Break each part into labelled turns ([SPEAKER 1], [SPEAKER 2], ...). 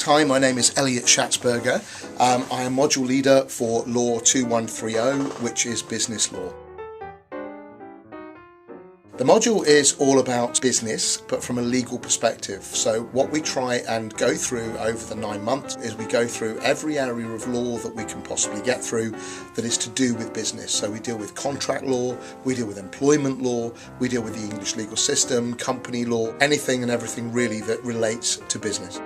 [SPEAKER 1] Hi, my name is Elliot Schatzberger. I am module leader for LAW2130, which is business law. The module is all about business, but from a legal perspective. So what we try and go through over the 9 months is we go through every area of law that we can possibly get through that is to do with business. So we deal with contract law, we deal with employment law, we deal with the English legal system, company law, anything and everything really that relates to business.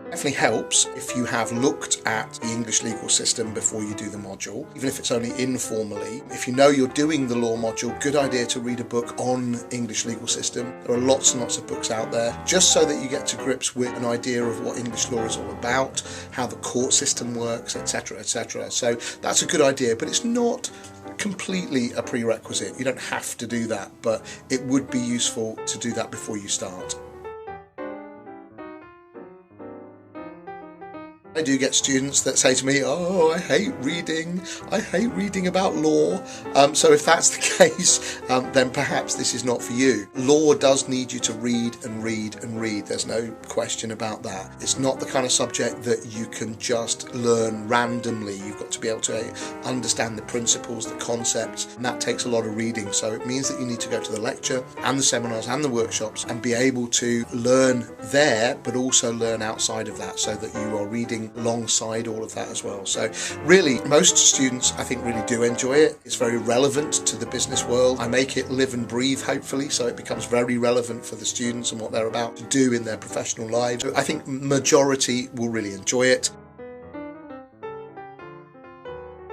[SPEAKER 1] Definitely helps if you have looked at the English legal system before you do the module, even if it's only informally. If you know you're doing the law module, good idea to read a book on English legal system. There are lots and lots of books out there, just so that you get to grips with an idea of what English law is all about, how the court system works, etc., etc. So that's a good idea, but it's not completely a prerequisite. You don't have to do that, but it would be useful to do that before you start. I do get students that say to me, oh, I hate reading about law. So if that's the case, then perhaps this is not for you. Law does need you to read and read and read. There's no question about that. It's not the kind of subject that you can just learn randomly. You've got to be able to understand the principles, the concepts, and that takes a lot of reading. So it means that you need to go to the lecture and the seminars and the workshops and be able to learn there, but also learn outside of that, so that you are reading alongside all of that as well. So really, most students I think really do enjoy it. It's very relevant to the business world. I make it live and breathe, hopefully, so it becomes very relevant for the students and what they're about to do in their professional lives. So I think majority will really enjoy it.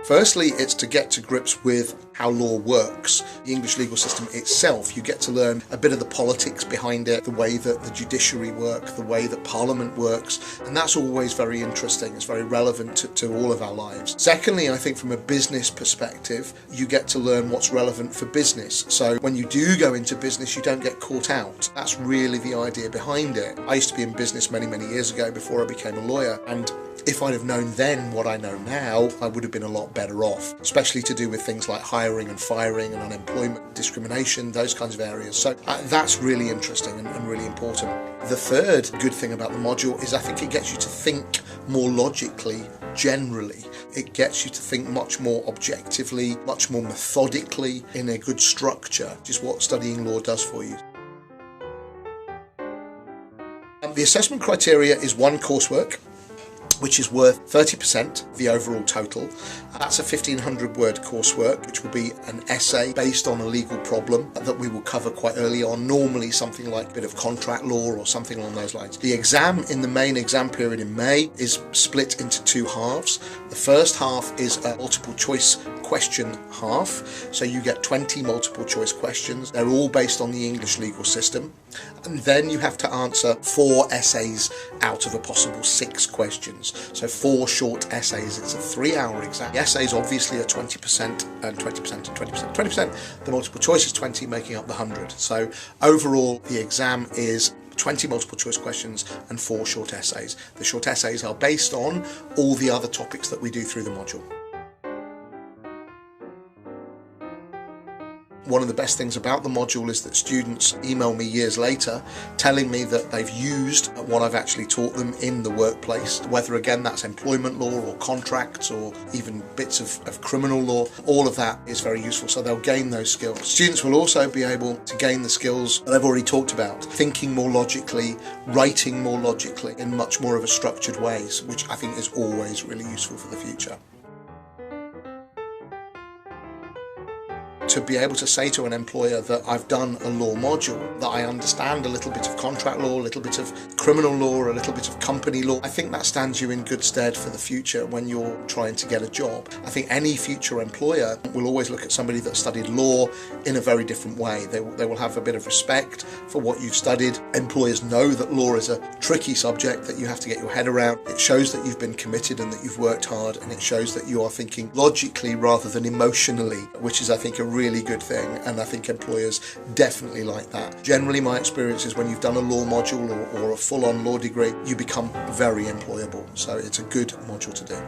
[SPEAKER 1] Firstly, it's to get to grips with how law works. The English legal system itself, you get to learn a bit of the politics behind it, the way that the judiciary work, the way that Parliament works, and that's always very interesting. It's very relevant to all of our lives. Secondly, I think from a business perspective, you get to learn what's relevant for business. So when you do go into business, you don't get caught out. That's really the idea behind it. I used to be in business many years ago before I became a lawyer, and if I'd have known then what I know now, I would have been a lot better off, especially to do with things like hiring and firing and unemployment discrimination, those kinds of areas. So that's really interesting and really important. The third good thing about the module is I think it gets you to think more logically generally. It gets you to think much more objectively, much more methodically, in a good structure, which is what studying law does for you. The assessment criteria is one coursework, which is worth 30% of the overall total. That's a 1,500 word coursework, which will be an essay based on a legal problem that we will cover quite early on, normally something like a bit of contract law or something along those lines. The exam in the main exam period in May is split into two halves. The first half is a multiple choice question half, so you get 20 multiple choice questions. They're all based on the English legal system, and then you have to answer 4 essays out of a possible 6 questions. So 4 short essays. It's a 3-hour exam. The essays obviously are 20% and 20% and 20%. 20%, the multiple choice is 20, making up the 100. So overall, the exam is 20 multiple choice questions and 4 short essays. The short essays are based on all the other topics that we do through the module. One of the best things about the module is that students email me years later telling me that they've used what I've actually taught them in the workplace, whether again that's employment law or contracts or even bits of criminal law. All of that is very useful, so they'll gain those skills. Students will also be able to gain the skills that I've already talked about, thinking more logically, writing more logically in much more of a structured ways, which I think is always really useful for the future. To be able to say to an employer that I've done a law module, that I understand a little bit of contract law, a little bit of criminal law, a little bit of company law, I think that stands you in good stead for the future when you're trying to get a job. I think any future employer will always look at somebody that studied law in a very different way. They will have a bit of respect for what you've studied. Employers know that law is a tricky subject that you have to get your head around. It shows that you've been committed and that you've worked hard, and it shows that you are thinking logically rather than emotionally, which is, I think, a really good thing, and I think employers definitely like that. Generally, my experience is when you've done a law module or a full-on law degree, you become very employable, so it's a good module to do.